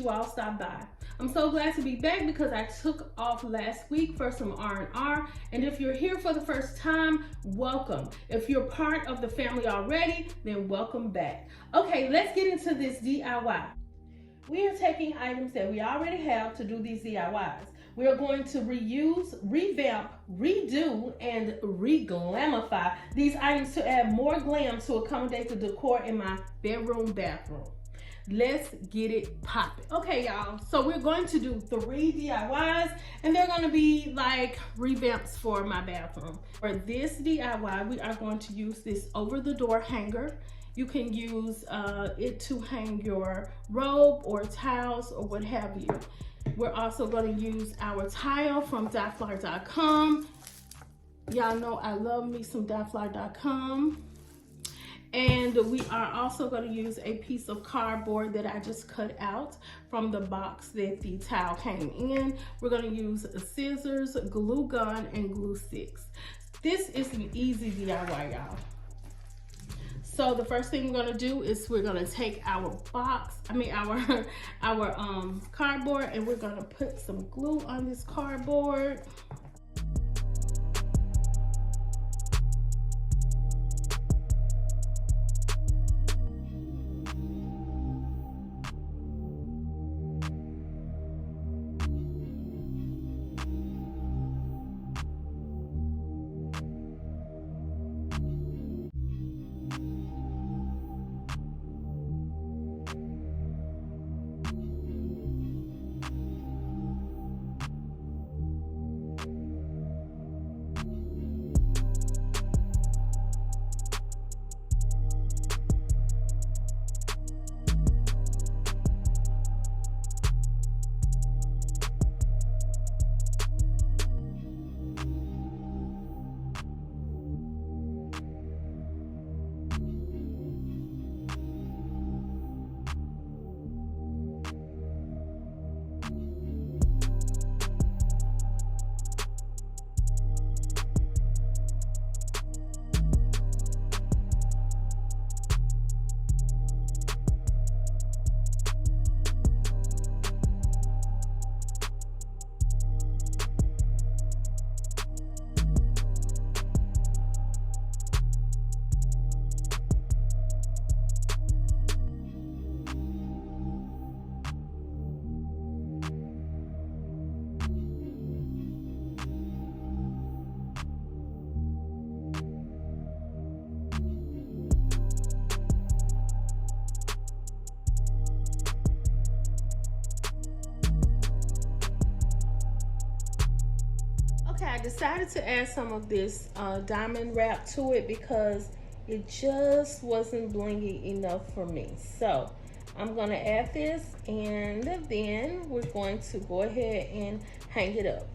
you all stop by. I'm so glad to be back because I took off last week for some R&R. And if you're here for the first time, welcome. If you're part of the family already, then welcome back. Okay, let's get into this DIY. We are taking items that we already have to do these DIYs. We are going to reuse, revamp, redo, and re-glamify these items to add more glam to accommodate the decor in my bedroom, bathroom. Let's get it popping. Okay, y'all, so we're going to do 3 DIYs, and they're gonna be like revamps for my bathroom. For this DIY, we are going to use this over-the-door hanger. You can use it to hang your robe or towels or what have you. We're also going to use our tile from decor.com. Y'all know I love me some decor.com. And we are also going to use a piece of cardboard that I just cut out from the box that the towel came in. We're going to use scissors, glue gun, and glue sticks. This is an easy DIY, y'all. So the first thing we're gonna do is we're gonna take our cardboard, and we're gonna put some glue on this cardboard. I decided to add some of this diamond wrap to it because it just wasn't blingy enough for me. So I'm gonna add this, and then we're going to go ahead and hang it up.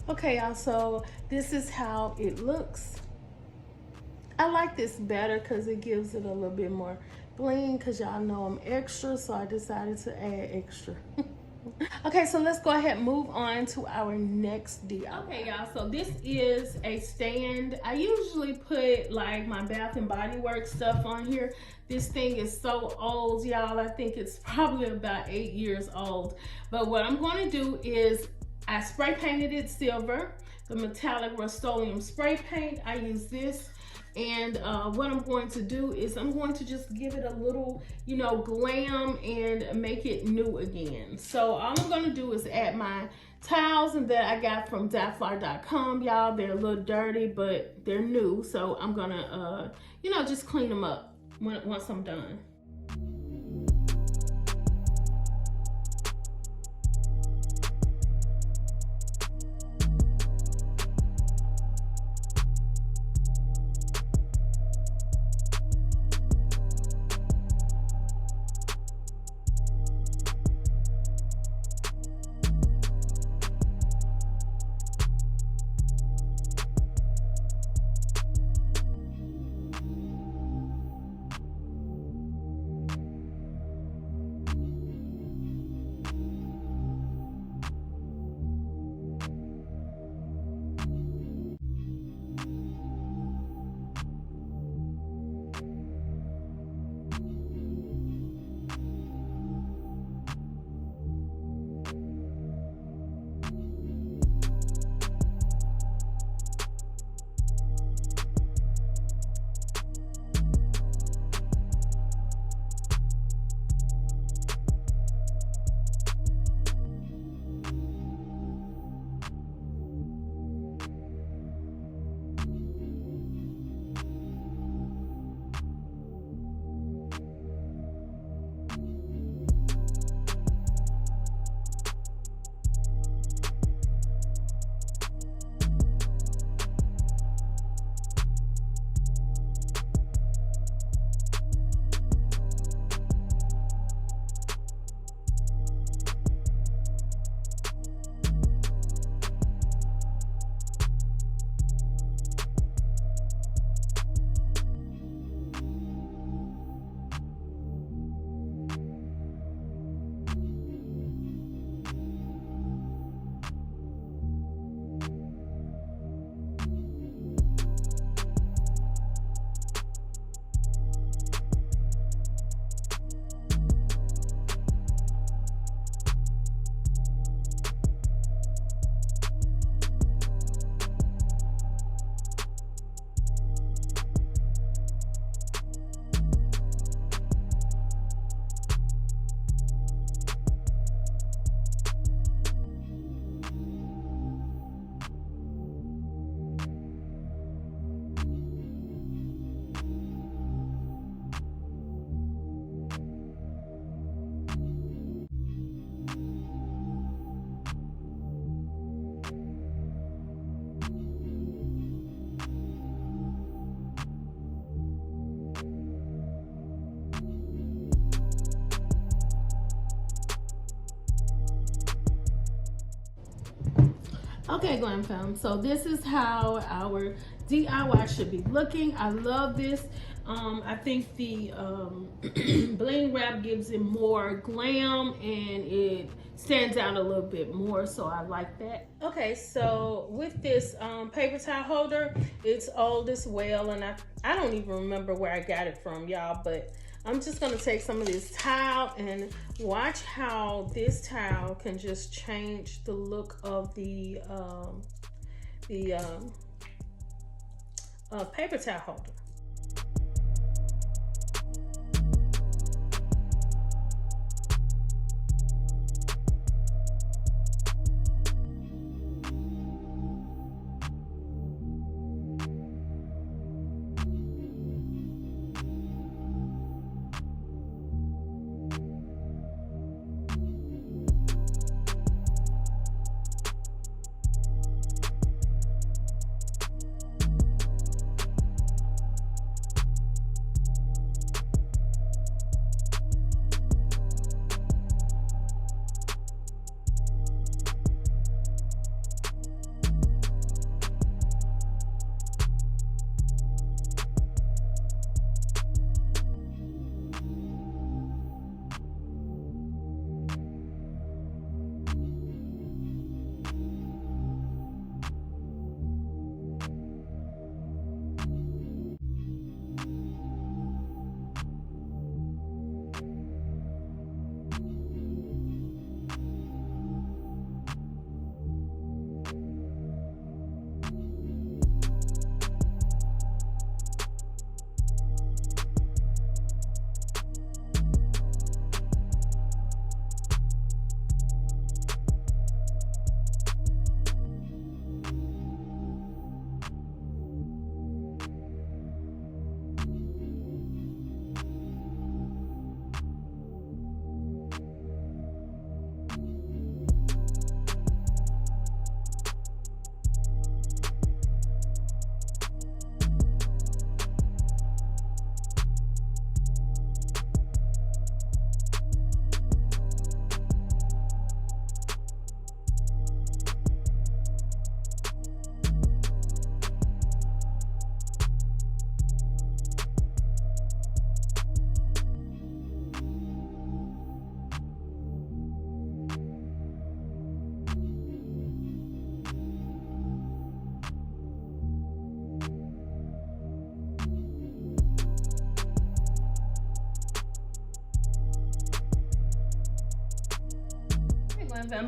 Okay, y'all, so this is how it looks. I like this better because it gives it a little bit more bling, because y'all know I'm extra, so I decided to add extra. Okay, so let's go ahead and move on to our next DIY. Okay, y'all, so this is a stand. I usually put like my Bath and Body Works stuff on here. This thing is so old, y'all. I think it's probably about 8 years old. But what I'm going to do is I spray painted it silver, the metallic Rust-Oleum spray paint. I use this, and what I'm going to do is I'm going to just give it a little, you know, glam and make it new again. So all I'm going to do is add my towels and that I got from decor.com, y'all. They're a little dirty, but they're new, so I'm gonna you know, just clean them up once I'm done. Okay, Glam fam, so this is how our DIY should be looking. I love this. I think the bling wrap gives it more glam and it stands out a little bit more, so I like that. Okay, so with this paper towel holder, it's old as well, and I don't even remember where I got it from, y'all, but I'm just gonna take some of this towel and watch how this towel can just change the look of the paper towel holder.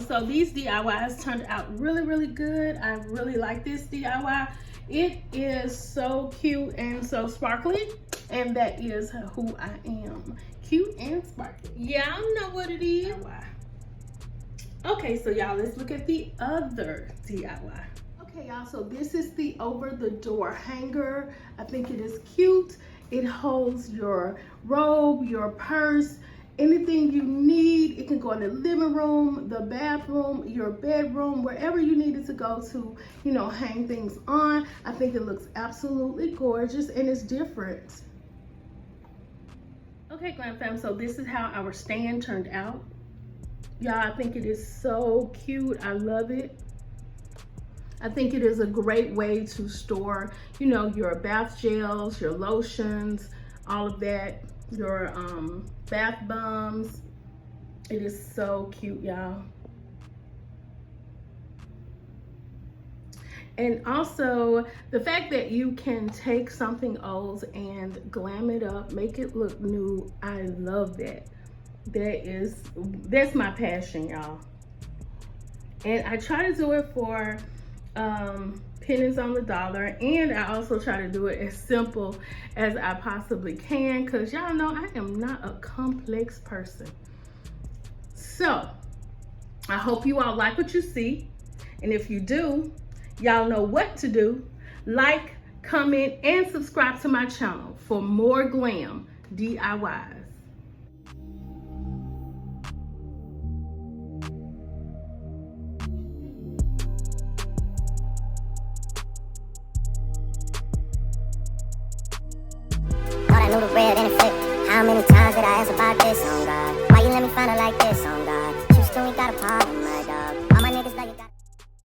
So these DIYs turned out really good. I really like this DIY. It is so cute and so sparkly, and that is who I am. Cute and sparkly. Yeah, I know what it is. DIY. Okay, so y'all, let's look at the other DIY. Okay, y'all, so this is the over the door hanger. I think it is cute. It holds your robe, your purse, anything you need. It can go in the living room, the bathroom, your bedroom, wherever you need it to go to, you know, hang things on. I think it looks absolutely gorgeous and it's different. Okay, Glam fam, so this is how our stand turned out. Y'all, I think it is so cute. I love it. I think it is a great way to store, you know, your bath gels, your lotions, all of that, your bath bombs. It is so cute, y'all. And also the fact that you can take something old and glam it up, make it look new. I love that. That's my passion, y'all. And I try to do it for pennies on the dollar, and I also try to do it as simple as I possibly can, because y'all know I am not a complex person. So I hope you all like what you see, and if you do, y'all know what to do. Like, comment, and subscribe to my channel for more glam DIYs. Knew the red and it flip. How many times did I ask about this on God? Why you let me find it like this on God?